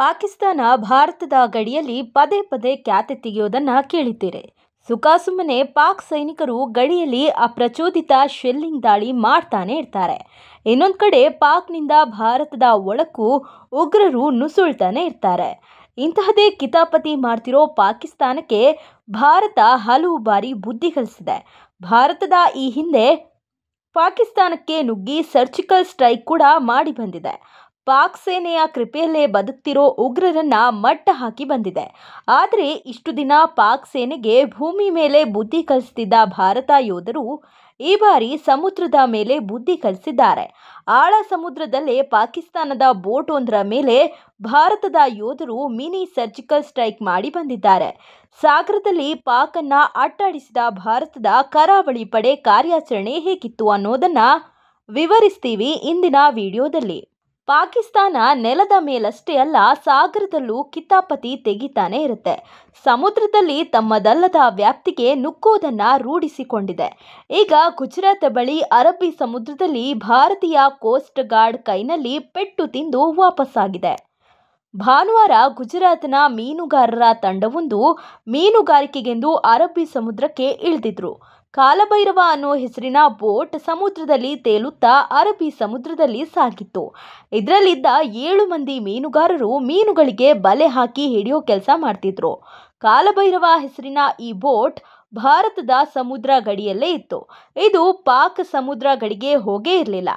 ಪಾಕಿಸ್ತಾನ ಭಾರತದ ಗಡಿಯಲ್ಲಿ ಪದೇ ಪದೇ ಕ್ಯಾತೆ ತೆಗೆಯೋದನ್ನ ಕೇಳಿದ್ದೀರಿ. ಸುಖಾಸುಮ್ಮನೆ ಪಾಕ್ ಸೈನಿಕರು ಗಡಿಯಲ್ಲಿ ಅಪ್ರಚೋದಿತ ಶೆಲ್ಲಿಂಗ್ ದಾಳಿ ಮಾಡ್ತಾನೆ ಇರ್ತಾರೆ. ಇನ್ನೊಂದು ಕಡೆ ಪಾಕ್ನಿಂದ ಭಾರತದ ಒಳಕ್ಕೂ ಉಗ್ರರು ನುಸುಳ್ತಾನೆ ಇರ್ತಾರೆ. ಇಂತಹದೇ ಕಿತಾಪತಿ ಮಾಡ್ತಿರೋ ಪಾಕಿಸ್ತಾನಕ್ಕೆ ಭಾರತ ಹಲವು ಬಾರಿ ಬುದ್ಧಿ ಕಲಿಸಿದೆ. ಭಾರತದ ಈ ಹಿಂದೆ ಪಾಕಿಸ್ತಾನಕ್ಕೆ ನುಗ್ಗಿ ಸರ್ಜಿಕಲ್ ಸ್ಟ್ರೈಕ್ ಕೂಡ ಮಾಡಿ ಬಂದಿದೆ. ಪಾಕ್ ಸೇನೆಯ ಕೃಪೆಯಲ್ಲೇ ಬದುಕ್ತಿರೋ ಉಗ್ರರನ್ನ ಮಟ್ಟ ಹಾಕಿ ಬಂದಿದೆ. ಆದರೆ ಇಷ್ಟು ದಿನ ಪಾಕ್ ಸೇನೆಗೆ ಭೂಮಿ ಮೇಲೆ ಬುದ್ಧಿ ಕಲಿಸ್ತಿದ್ದ ಭಾರತ ಯೋಧರು ಈ ಬಾರಿ ಸಮುದ್ರದ ಮೇಲೆ ಬುದ್ಧಿ ಕಲಿಸಿದ್ದಾರೆ. ಆಳ ಸಮುದ್ರದಲ್ಲೇ ಪಾಕಿಸ್ತಾನದ ಬೋಟ್ ಒಂದರ ಮೇಲೆ ಭಾರತದ ಯೋಧರು ಮಿನಿ ಸರ್ಜಿಕಲ್ ಸ್ಟ್ರೈಕ್ ಮಾಡಿ ಬಂದಿದ್ದಾರೆ. ಸಾಗರದಲ್ಲಿ ಪಾಕನ್ನ ಅಟ್ಟಾಡಿಸಿದ ಭಾರತದ ಕರಾವಳಿ ಪಡೆ ಕಾರ್ಯಾಚರಣೆ ಹೇಗಿತ್ತು ಅನ್ನೋದನ್ನ ವಿವರಿಸ್ತೀವಿ ಇಂದಿನ ವಿಡಿಯೋದಲ್ಲಿ. ಪಾಕಿಸ್ತಾನ ನೆಲದ ಮೇಲಷ್ಟೇ ಅಲ್ಲ, ಸಾಗರದಲ್ಲೂ ಕಿತಾಪತಿ ತೆಗಿತಾನೆ ಇರುತ್ತೆ. ಸಮುದ್ರದಲ್ಲಿ ತಮ್ಮದಲ್ಲದ ವ್ಯಾಪ್ತಿಗೆ ನುಗ್ಗೋದನ್ನ ರೂಢಿಸಿಕೊಂಡಿದೆ. ಈಗ ಗುಜರಾತ್ ಬಳಿ ಅರಬ್ಬಿ ಸಮುದ್ರದಲ್ಲಿ ಭಾರತೀಯ ಕೋಸ್ಟ್ ಗಾರ್ಡ್ ಕೈನಲ್ಲಿ ಪೆಟ್ಟು ತಿಂದು ವಾಪಸ್ಸಾಗಿದೆ. ಭಾನುವಾರ ಗುಜರಾತ್ನ ಮೀನುಗಾರರ ತಂಡವೊಂದು ಮೀನುಗಾರಿಕೆಗೆಂದು ಅರಬ್ಬಿ ಸಮುದ್ರಕ್ಕೆ ಇಳಿದಿದ್ರು. ಕಾಲಭೈರವ ಅನ್ನೋ ಹೆಸರಿನ ಬೋಟ್ ಸಮುದ್ರದಲ್ಲಿ ತೇಲುತ್ತಾ ಅರಬ್ಬಿ ಸಮುದ್ರದಲ್ಲಿ ಸಾಗಿತ್ತು. ಇದರಲ್ಲಿದ್ದ 7 ಮಂದಿ ಮೀನುಗಾರರು ಮೀನುಗಳಿಗೆ ಬಲೆ ಹಾಕಿ ಹಿಡಿಯೋ ಕೆಲಸ ಮಾಡ್ತಿದ್ರು. ಕಾಲಭೈರವ ಹೆಸರಿನ ಈ ಬೋಟ್ ಭಾರತದ ಸಮುದ್ರ ಗಡಿಯಲ್ಲೇ ಇತ್ತು. ಇದು ಪಾಕ್ ಸಮುದ್ರ ಗಡಿಗೆ ಹೋಗೇ ಇರಲಿಲ್ಲ.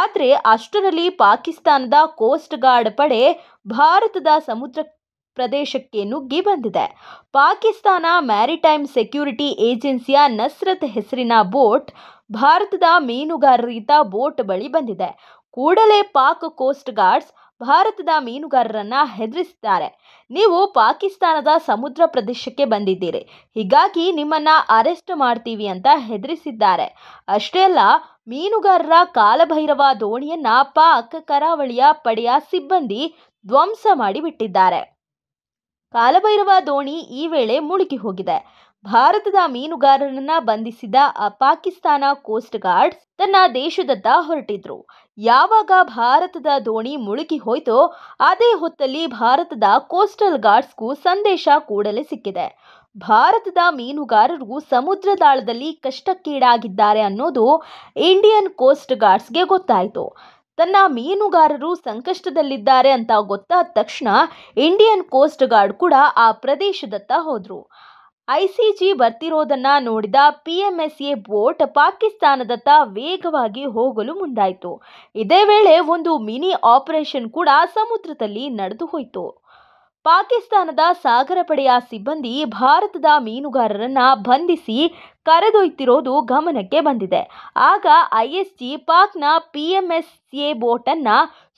ಆದರೆ ಅಷ್ಟರಲ್ಲಿ ಪಾಕಿಸ್ತಾನದ ಕೋಸ್ಟ್ ಗಾರ್ಡ್ ಪಡೆ ಭಾರತದ ಸಮುದ್ರ ಪ್ರದೇಶಕ್ಕೆ ನುಗ್ಗಿ ಬಂದಿದೆ. ಪಾಕಿಸ್ತಾನ ಮ್ಯಾರಿಟೈಮ್ ಸೆಕ್ಯೂರಿಟಿ ಏಜೆನ್ಸಿಯ ನಸ್ರತ್ ಹೆಸರಿನ ಬೋಟ್ ಭಾರತದ ಮೀನುಗಾರರಿದ್ದ ಬೋಟ್ ಬಳಿ ಬಂದಿದೆ. ಕೂಡಲೇ ಪಾಕ್ ಕೋಸ್ಟ್ ಗಾರ್ಡ್ಸ್ ಭಾರತದ ಮೀನುಗಾರರನ್ನ ಹೆದರಿಸಿದ್ದಾರೆ. ನೀವು ಪಾಕಿಸ್ತಾನದ ಸಮುದ್ರ ಪ್ರದೇಶಕ್ಕೆ ಬಂದಿದ್ದೀರಿ, ಹೀಗಾಗಿ ನಿಮ್ಮನ್ನ ಅರೆಸ್ಟ್ ಮಾಡ್ತೀವಿ ಅಂತ ಹೆದರಿಸಿದ್ದಾರೆ. ಅಷ್ಟೇ ಅಲ್ಲ, ಮೀನುಗಾರರ ಕಾಲಭೈರವ ದೋಣಿಯನ್ನ ಪಾಕ್ ಕರಾವಳಿಯ ಪಡೆಯ ಸಿಬ್ಬಂದಿ ಧ್ವಂಸ ಮಾಡಿಬಿಟ್ಟಿದ್ದಾರೆ. ಕಾಲಭೈರವ ದೋಣಿ ಈ ವೇಳೆ ಮುಳುಗಿ ಹೋಗಿದೆ. ಭಾರತದ ಮೀನುಗಾರರನ್ನ ಬಂಧಿಸಿದ ಪಾಕಿಸ್ತಾನ ಕೋಸ್ಟ್ ಗಾರ್ಡ್ ತನ್ನ ದೇಶದತ್ತ ಹೊರಟಿದ್ರು. ಯಾವಾಗ ಭಾರತದ ದೋಣಿ ಮುಳುಗಿ ಹೋಯ್ತೋ ಅದೇ ಹೊತ್ತಲ್ಲಿ ಭಾರತದ ಕೋಸ್ಟಲ್ ಗಾರ್ಡ್ಸ್ಗೂ ಸಂದೇಶ ಕೂಡಲೇ ಸಿಕ್ಕಿದೆ. ಭಾರತದ ಮೀನುಗಾರರು ಸಮುದ್ರದಾಳದಲ್ಲಿ ಕಷ್ಟಕ್ಕೀಡಾಗಿದ್ದಾರೆ ಅನ್ನೋದು ಇಂಡಿಯನ್ ಕೋಸ್ಟ್ ಗಾರ್ಡ್ಸ್ಗೆ ಗೊತ್ತಾಯಿತು. ತನ್ನ ಮೀನುಗಾರರು ಸಂಕಷ್ಟದಲ್ಲಿದ್ದಾರೆ ಅಂತ ಗೊತ್ತಾದ ತಕ್ಷಣ ಇಂಡಿಯನ್ ಕೋಸ್ಟ್ ಗಾರ್ಡ್ ಕೂಡ ಆ ಪ್ರದೇಶದತ್ತ ಹೋದ್ರು. ಐಸಿಜಿ ಬರ್ತಿರೋದನ್ನ ನೋಡಿದ PMSA ಬೋಟ್ ಪಾಕಿಸ್ತಾನದತ್ತ ವೇಗವಾಗಿ ಹೋಗಲು ಮುಂದಾಯಿತು. ಇದೇ ವೇಳೆ ಒಂದು ಮಿನಿ ಆಪರೇಷನ್ ಕೂಡ ಸಮುದ್ರದಲ್ಲಿ ನಡೆದು ಹೋಯಿತು. ಪಾಕಿಸ್ತಾನದ ಸಾಗರ ಪಡೆಯ ಸಿಬ್ಬಂದಿ ಭಾರತದ ಮೀನುಗಾರರನ್ನ ಬಂಧಿಸಿ ಕರೆದೊಯ್ತಿರೋದು ಗಮನಕ್ಕೆ ಬಂದಿದೆ. ಆಗ ISG ಪಾಕ್ನ PMSA ಬೋಟನ್ನ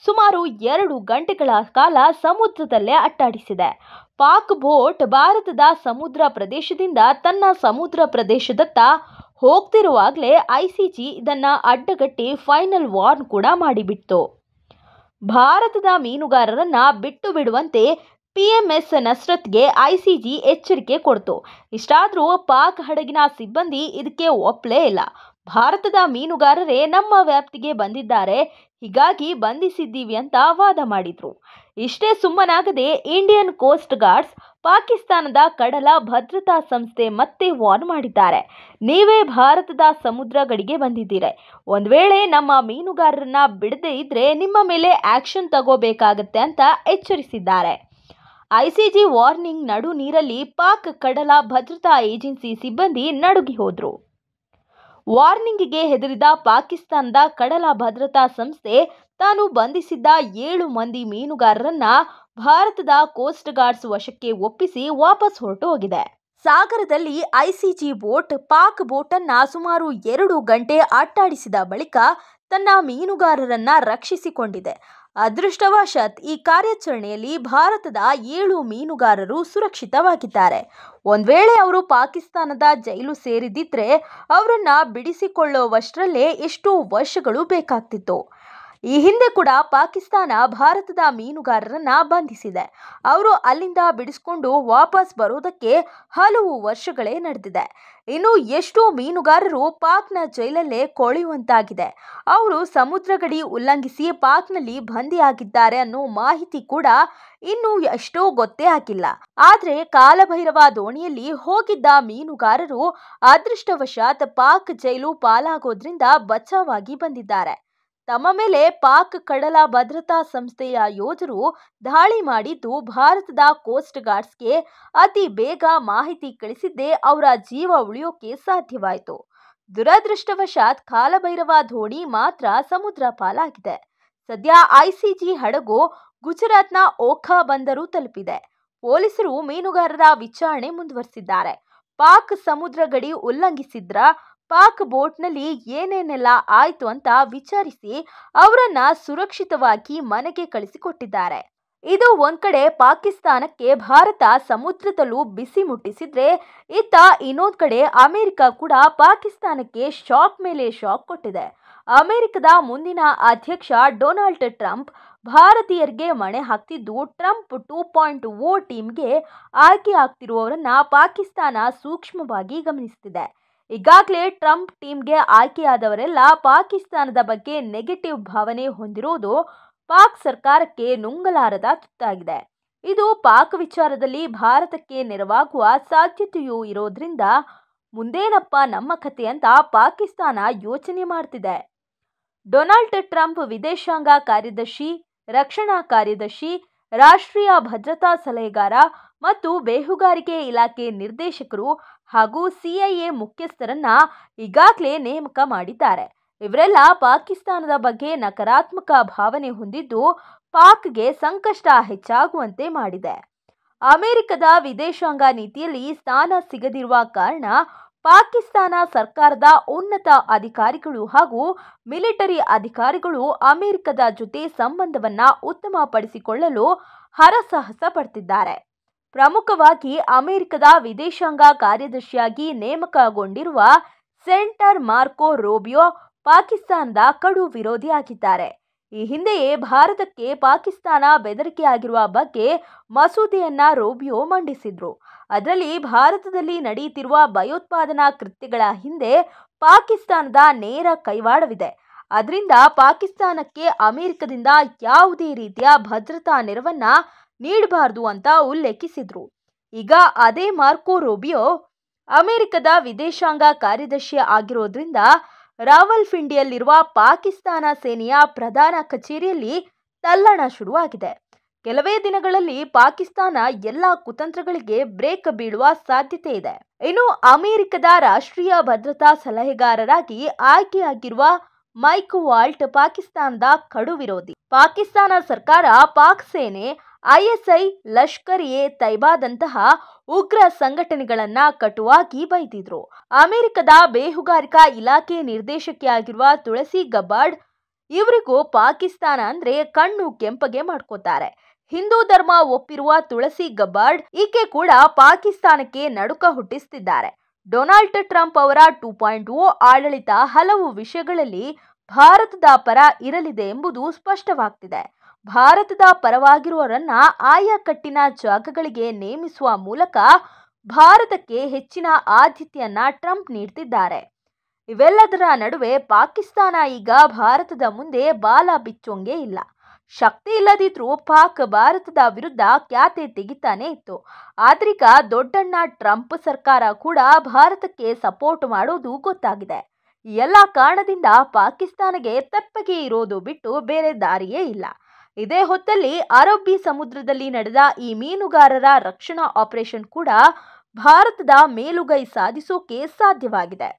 ಸುಮಾರು 2 ಗಂಟೆಗಳ ಕಾಲ ಸಮುದ್ರದಲ್ಲೇ ಅಟ್ಟಾಡಿಸಿದೆ. ಪಾಕ್ ಬೋಟ್ ಭಾರತದ ಸಮುದ್ರ ಪ್ರದೇಶದಿಂದ ತನ್ನ ಸಮುದ್ರ ಪ್ರದೇಶದತ್ತ ಹೋಗ್ತಿರುವಾಗಲೇ ICG ಇದನ್ನ ಅಡ್ಡಗಟ್ಟಿ ಫೈನಲ್ ವಾರ್ನ್ ಕೂಡ ಮಾಡಿಬಿಡ್ತು. ಭಾರತದ ಮೀನುಗಾರರನ್ನ ಬಿಟ್ಟು ಬಿಡುವಂತೆ PMS ನಸ್ರತ್ಗೆ ICG ಎಚ್ಚರಿಕೆ ಕೊಡ್ತು. ಇಷ್ಟಾದರೂ ಪಾಕ್ ಹಡಗಿನ ಸಿಬ್ಬಂದಿ ಇದಕ್ಕೆ ಒಪ್ಪಲೇ ಇಲ್ಲ. ಭಾರತದ ಮೀನುಗಾರರೇ ನಮ್ಮ ವ್ಯಾಪ್ತಿಗೆ ಬಂದಿದ್ದಾರೆ, ಹೀಗಾಗಿ ಬಂಧಿಸಿದ್ದೀವಿ ಅಂತ ವಾದ ಮಾಡಿದ್ರು. ಇಷ್ಟೇ ಸುಮ್ಮನಾಗದೆ ಇಂಡಿಯನ್ ಕೋಸ್ಟ್ ಗಾರ್ಡ್ಸ್ ಪಾಕಿಸ್ತಾನದ ಕಡಲ ಭದ್ರತಾ ಸಂಸ್ಥೆ ಮತ್ತೆ ವಾರ್ನ್ ಮಾಡಿದ್ದಾರೆ. ನೀವೇ ಭಾರತದ ಸಮುದ್ರ ಗಡಿಗೆ ಬಂದಿದ್ದೀರಿ, ಒಂದ್ ವೇಳೆ ನಮ್ಮ ಮೀನುಗಾರರನ್ನ ಬಿಡದೇ ಇದ್ರೆ ನಿಮ್ಮ ಮೇಲೆ ಆಕ್ಷನ್ ತಗೋಬೇಕಾಗತ್ತೆ ಅಂತ ಎಚ್ಚರಿಸಿದ್ದಾರೆ. ICG ವಾರ್ನಿಂಗ್ ನಡು ನೀರಲ್ಲಿ ಪಾಕ್ ಕಡಲ ಭದ್ರತಾ ಏಜೆನ್ಸಿ ಸಿಬ್ಬಂದಿ ನಡುಗಿ ಹೋದ್ರು. ವಾರ್ನಿಂಗ್ಗೆ ಹೆದರಿದ ಪಾಕಿಸ್ತಾನದ ಕಡಲ ಭದ್ರತಾ ಸಂಸ್ಥೆ ತಾನು ಬಂಧಿಸಿದ್ದ 7 ಮಂದಿ ಮೀನುಗಾರರನ್ನ ಭಾರತದ ಕೋಸ್ಟ್ ಗಾರ್ಡ್ಸ್ ವಶಕ್ಕೆ ಒಪ್ಪಿಸಿ ವಾಪಸ್ ಹೊರಟು ಹೋಗಿದೆ. ಸಾಗರದಲ್ಲಿ ICG ಬೋಟ್ ಪಾಕ್ ಬೋಟನ್ನ ಸುಮಾರು 2 ಗಂಟೆ ಅಟ್ಟಾಡಿಸಿದ ಬಳಿಕ ತನ್ನ ಮೀನುಗಾರರನ್ನ ರಕ್ಷಿಸಿಕೊಂಡಿದೆ. ಅದೃಷ್ಟವಶಾತ್ ಈ ಕಾರ್ಯಾಚರಣೆಯಲ್ಲಿ ಭಾರತದ 7 ಮೀನುಗಾರರು ಸುರಕ್ಷಿತವಾಗಿದ್ದಾರೆ. ಒಂದ್ ವೇಳೆ ಅವರು ಪಾಕಿಸ್ತಾನದ ಜೈಲು ಸೇರಿದಿದ್ರೆ ಅವರನ್ನ ಬಿಡಿಸಿಕೊಳ್ಳುವಷ್ಟರಲ್ಲೇ ಎಷ್ಟೋ ವರ್ಷಗಳು ಬೇಕಾಗ್ತಿತ್ತು. ಈ ಹಿಂದೆ ಕೂಡ ಪಾಕಿಸ್ತಾನ ಭಾರತದ ಮೀನುಗಾರರನ್ನ ಬಂಧಿಸಿದೆ. ಅವರು ಅಲ್ಲಿಂದ ಬಿಡಿಸಿಕೊಂಡು ವಾಪಸ್ ಬರೋದಕ್ಕೆ ಹಲವು ವರ್ಷಗಳೇ ನಡೆದಿದೆ. ಇನ್ನು ಎಷ್ಟೋ ಮೀನುಗಾರರು ಪಾಕ್ನ ಜೈಲಲ್ಲೇ ಕೊಳೆಯುವಂತಾಗಿದೆ. ಅವರು ಸಮುದ್ರ ಗಡಿ ಉಲ್ಲಂಘಿಸಿ ಪಾಕ್ನಲ್ಲಿ ಬಂದಿಯಾಗಿದ್ದಾರೆ ಅನ್ನೋ ಮಾಹಿತಿ ಕೂಡ ಇನ್ನು ಎಷ್ಟೋ ಗೊತ್ತೇ ಆಗಿಲ್ಲ. ಆದ್ರೆ ಕಾಲಭೈರವ ದೋಣಿಯಲ್ಲಿ ಹೋಗಿದ್ದ ಮೀನುಗಾರರು ಅದೃಷ್ಟವಶಾತ್ ಪಾಕ್ ಜೈಲು ಪಾಲಾಗೋದ್ರಿಂದ ಬಚಾವಾಗಿ ಬಂದಿದ್ದಾರೆ. ತಮ್ಮ ಮೇಲೆ ಪಾಕ್ ಕಡಲ ಭದ್ರತಾ ಸಂಸ್ಥೆಯ ಯೋಧರು ದಾಳಿ ಮಾಡಿದ್ದು ಭಾರತದ ಕೋಸ್ಟ್ ಗಾರ್ಡ್ಸ್ಗೆ ಅತಿ ಬೇಗ ಮಾಹಿತಿ ಕಳಿಸಿದ್ದೇ ಅವರ ಜೀವ ಉಳಿಯೋಕೆ ಸಾಧ್ಯವಾಯಿತು. ದುರದೃಷ್ಟವಶಾತ್ ಕಾಲಭೈರವ ದೋಣಿ ಮಾತ್ರ ಸಮುದ್ರ ಪಾಲಾಗಿದೆ. ಸದ್ಯ ಐಸಿಜಿ ಹಡಗು ಗುಜರಾತ್ನ ಓಖಾ ಬಂದರು ತಲುಪಿದೆ. ಪೊಲೀಸರು ಮೀನುಗಾರರ ವಿಚಾರಣೆ ಮುಂದುವರೆಸಿದ್ದಾರೆ. ಪಾಕ್ ಸಮುದ್ರ ಗಡಿ ಉಲ್ಲಂಘಿಸಿದ್ರ ಪಾಕ್ ಬೋಟ್ನಲ್ಲಿ ಏನೇನೆಲ್ಲ ಆಯ್ತು ಅಂತ ವಿಚಾರಿಸಿ ಅವರನ್ನ ಸುರಕ್ಷಿತವಾಗಿ ಮನೆಗೆ ಕಳಿಸಿಕೊಟ್ಟಿದ್ದಾರೆ. ಇದು ಒಂದ್ ಕಡೆ ಪಾಕಿಸ್ತಾನಕ್ಕೆ ಭಾರತ ಸಮುದ್ರದಲ್ಲೂ ಬಿಸಿ ಮುಟ್ಟಿಸಿದ್ರೆ, ಇತ್ತ ಇನ್ನೊಂದ್ ಕಡೆ ಅಮೆರಿಕ ಕೂಡ ಪಾಕಿಸ್ತಾನಕ್ಕೆ ಶಾಕ್ ಮೇಲೆ ಶಾಕ್ ಕೊಟ್ಟಿದೆ. ಅಮೆರಿಕದ ಮುಂದಿನ ಅಧ್ಯಕ್ಷ ಡೊನಾಲ್ಡ್ ಟ್ರಂಪ್ ಭಾರತೀಯರಿಗೆ ಮಣೆ ಹಾಕ್ತಿದ್ದು, ಟ್ರಂಪ್ 2.0 ಟೀಮ್ಗೆ ಆಯ್ಕೆ ಆಗ್ತಿರುವವರನ್ನ ಪಾಕಿಸ್ತಾನ ಸೂಕ್ಷ್ಮವಾಗಿ ಗಮನಿಸುತ್ತಿದೆ. ಈಗಾಗಲೇ ಟ್ರಂಪ್ ಟೀಮ್ಗೆ ಆಯ್ಕೆಯಾದವರೆಲ್ಲ ಪಾಕಿಸ್ತಾನದ ಬಗ್ಗೆ ನೆಗೆಟಿವ್ ಭಾವನೆ ಹೊಂದಿರುವುದು ಪಾಕ್ ಸರ್ಕಾರಕ್ಕೆ ನುಂಗಲಾರದ ತುತ್ತಾಗಿದೆ. ಇದು ಪಾಕ್ ವಿಚಾರದಲ್ಲಿ ಭಾರತಕ್ಕೆ ನೆರವಾಗುವ ಸಾಧ್ಯತೆಯೂ ಇರೋದ್ರಿಂದ ಮುಂದೇನಪ್ಪ ನಮ್ಮ ಕತೆ ಅಂತ ಪಾಕಿಸ್ತಾನ ಯೋಚನೆ ಮಾಡ್ತಿದೆ. ಡೊನಾಲ್ಡ್ ಟ್ರಂಪ್ ವಿದೇಶಾಂಗ ಕಾರ್ಯದರ್ಶಿ, ರಕ್ಷಣಾ ಕಾರ್ಯದರ್ಶಿ, ರಾಷ್ಟ್ರೀಯ ಭದ್ರತಾ ಸಲಹೆಗಾರ ಮತ್ತು ಬೇಹುಗಾರಿಕೆ ಇಲಾಖೆ ನಿರ್ದೇಶಕರು ಹಾಗೂ ಸಿಐಎ ಮುಖ್ಯಸ್ಥರನ್ನ ಈಗಾಗಲೇ ನೇಮಕ ಮಾಡಿದ್ದಾರೆ. ಇವರೆಲ್ಲ ಪಾಕಿಸ್ತಾನದ ಬಗ್ಗೆ ನಕಾರಾತ್ಮಕ ಭಾವನೆ ಹೊಂದಿದ್ದು ಪಾಕ್ಗೆ ಸಂಕಷ್ಟ ಹೆಚ್ಚಾಗುವಂತೆ ಮಾಡಿದೆ. ಅಮೆರಿಕದ ವಿದೇಶಾಂಗ ನೀತಿಯಲ್ಲಿ ಸ್ಥಾನ ಸಿಗದಿರುವ ಕಾರಣ ಪಾಕಿಸ್ತಾನ ಸರ್ಕಾರದ ಉನ್ನತ ಅಧಿಕಾರಿಗಳು ಹಾಗೂ ಮಿಲಿಟರಿ ಅಧಿಕಾರಿಗಳು ಅಮೆರಿಕದ ಜೊತೆ ಸಂಬಂಧವನ್ನ ಉತ್ತಮಪಡಿಸಿಕೊಳ್ಳಲು ಹರಸಾಹಸ ಪಡ್ತಿದ್ದಾರೆ. ಪ್ರಮುಖವಾಗಿ ಅಮೆರಿಕದ ವಿದೇಶಾಂಗ ಕಾರ್ಯದರ್ಶಿಯಾಗಿ ನೇಮಕಗೊಂಡಿರುವ ಸೆಂಟರ್ ಮಾರ್ಕೊ ರೂಬಿಯೋ ಪಾಕಿಸ್ತಾನದ ಕಡು ವಿರೋಧಿಯಾಗಿದ್ದಾರೆ. ಈ ಹಿಂದೆಯೇ ಭಾರತಕ್ಕೆ ಪಾಕಿಸ್ತಾನ ಬೆದರಿಕೆಯಾಗಿರುವ ಬಗ್ಗೆ ಮಸೂದೆಯನ್ನ ರೂಬಿಯೋ ಮಂಡಿಸಿದ್ರು. ಅದರಲ್ಲಿ ಭಾರತದಲ್ಲಿ ನಡೆಯುತ್ತಿರುವ ಭಯೋತ್ಪಾದನಾ ಕೃತ್ಯಗಳ ಹಿಂದೆ ಪಾಕಿಸ್ತಾನದ ನೇರ ಕೈವಾಡವಿದೆ. ಅದರಿಂದ ಪಾಕಿಸ್ತಾನಕ್ಕೆ ಅಮೆರಿಕದಿಂದ ಯಾವುದೇ ರೀತಿಯ ಭದ್ರತಾ ನೆರವನ್ನ ನೀಡಬಾರದು ಅಂತ ಉಲ್ಲೇಖಿಸಿದ್ರು. ಈಗ ಅದೇ ಮಾರ್ಕೊ ರೂಬಿಯೋ ಅಮೆರಿಕದ ವಿದೇಶಾಂಗ ಕಾರ್ಯದರ್ಶಿ ಆಗಿರೋದ್ರಿಂದ ರಾವಲ್ಪಿಂಡಿಯಲ್ಲಿರುವ ಪಾಕಿಸ್ತಾನ ಸೇನೆಯ ಪ್ರಧಾನ ಕಚೇರಿಯಲ್ಲಿ ತಲ್ಲಣ ಶುರುವಾಗಿದೆ. ಕೆಲವೇ ದಿನಗಳಲ್ಲಿ ಪಾಕಿಸ್ತಾನ ಎಲ್ಲ ಕುತಂತ್ರಗಳಿಗೆ ಬ್ರೇಕ್ ಬೀಳುವ ಸಾಧ್ಯತೆ ಇದೆ. ಇನ್ನು ಅಮೆರಿಕದ ರಾಷ್ಟ್ರೀಯ ಭದ್ರತಾ ಸಲಹೆಗಾರರಾಗಿ ಆಯ್ಕೆಯಾಗಿರುವ ಮೈಕ್ ವಾಲ್ಟ್ ಪಾಕಿಸ್ತಾನದ ಕಡು ವಿರೋಧಿ. ಪಾಕಿಸ್ತಾನ ಸರ್ಕಾರ ಪಾಕ್ ಸೇನೆ, ಐಎಸ್ಐ, ಲಷ್ಕರ್-ಎ-ತೈಬಾದಂತಹ ಉಗ್ರ ಸಂಘಟನೆಗಳನ್ನ ಕಟುವಾಗಿ ಬೈದಿದ್ರು. ಅಮೆರಿಕದ ಬೇಹುಗಾರಿಕಾ ಇಲಾಖೆ ನಿರ್ದೇಶಕಿಯಾಗಿರುವ ತುಳಸಿ ಗಬ್ಬಾರ್ಡ್ ಇವರಿಗೂ ಪಾಕಿಸ್ತಾನ ಅಂದ್ರೆ ಕಣ್ಣು ಕೆಂಪಗೆ ಮಾಡ್ಕೋತಾರೆ. ಹಿಂದೂ ಧರ್ಮ ಒಪ್ಪಿರುವ ತುಳಸಿ ಗಬ್ಬಾರ್ಡ್ ಈಕೆ ಕೂಡ ಪಾಕಿಸ್ತಾನಕ್ಕೆ ನಡುಕ ಹುಟ್ಟಿಸ್ತಿದ್ದಾರೆ. ಡೊನಾಲ್ಡ್ ಟ್ರಂಪ್ ಅವರ 2.0 ಆಡಳಿತ ಹಲವು ವಿಷಯಗಳಲ್ಲಿ ಭಾರತದ ಪರ ಇರಲಿದೆ ಎಂಬುದು ಸ್ಪಷ್ಟವಾಗ್ತಿದೆ. ಭಾರತದ ಪರವಾಗಿರುವವರನ್ನ ಆಯಾ ಕಟ್ಟಿನ ಜಾಗಗಳಿಗೆ ನೇಮಿಸುವ ಮೂಲಕ ಭಾರತಕ್ಕೆ ಹೆಚ್ಚಿನ ಆದ್ಯತೆಯನ್ನ ಟ್ರಂಪ್ ನೀಡ್ತಿದ್ದಾರೆ. ಇವೆಲ್ಲದರ ನಡುವೆ ಪಾಕಿಸ್ತಾನ ಈಗ ಭಾರತದ ಮುಂದೆ ಬಾಲ ಬಿಚ್ಚೋಂಗೆ ಇಲ್ಲ. ಶಕ್ತಿ ಇಲ್ಲದಿದ್ರೂ ಪಾಕ್ ಭಾರತದ ವಿರುದ್ಧ ಖ್ಯಾತೆ ತೆಗಿತಾನೆ ಇತ್ತು. ಆದ್ರೀಗ ದೊಡ್ಡಣ್ಣ ಟ್ರಂಪ್ ಸರ್ಕಾರ ಕೂಡ ಭಾರತಕ್ಕೆ ಸಪೋರ್ಟ್ ಮಾಡೋದು ಗೊತ್ತಾಗಿದೆ. ಈ ಎಲ್ಲ ಕಾರಣದಿಂದ ಪಾಕಿಸ್ತಾನಗೆ ತೆಪ್ಪಗೆ ಇರೋದು ಬಿಟ್ಟು ಬೇರೆ ದಾರಿಯೇ ಇಲ್ಲ. ಇದೇ ಹೊತ್ತಲ್ಲಿ ಅರಬ್ಬಿ ಸಮುದ್ರದಲ್ಲಿ ನಡೆದ ಈ ಮೀನುಗಾರರ ರಕ್ಷಣಾ ಆಪರೇಷನ್ ಕೂಡ ಭಾರತದ ಮೇಲುಗೈ ಸಾಧಿಸೋಕೆ ಸಾಧ್ಯವಾಗಿದೆ.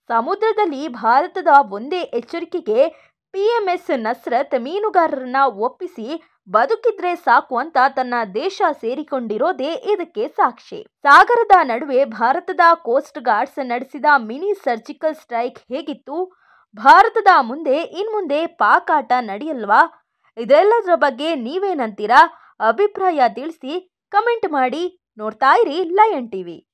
ಸಮುದ್ರದಲ್ಲಿ ಭಾರತದ ಒಂದೇ ಎಚ್ಚರಿಕೆಗೆ PMS ನಸ್ರತ್ ಮೀನುಗಾರರನ್ನ ಒಪ್ಪಿಸಿ ಬದುಕಿದ್ರೆ ಸಾಕು ಅಂತ ತನ್ನ ದೇಶ ಸೇರಿಕೊಂಡಿರೋದೇ ಇದಕ್ಕೆ ಸಾಕ್ಷಿ. ಸಾಗರದ ನಡುವೆ ಭಾರತದ ಕೋಸ್ಟ್ ಗಾರ್ಡ್ಸ್ ನಡೆಸಿದ ಮಿನಿ ಸರ್ಜಿಕಲ್ ಸ್ಟ್ರೈಕ್ ಹೇಗಿತ್ತು? ಭಾರತದ ಮುಂದೆ ಇನ್ಮುಂದೆ ಪಾಕ್ ಆಟ ನಡೆಯಲ್ವಾ? ಇದೆಲ್ಲದರ ಬಗ್ಗೆ ನೀವೇನಂತೀರಾ? ಅಭಿಪ್ರಾಯ ತಿಳಿಸಿ, ಕಮೆಂಟ್ ಮಾಡಿ. ನೋಡ್ತಾ ಇರಿ ಲಯನ್ ಟಿವಿ.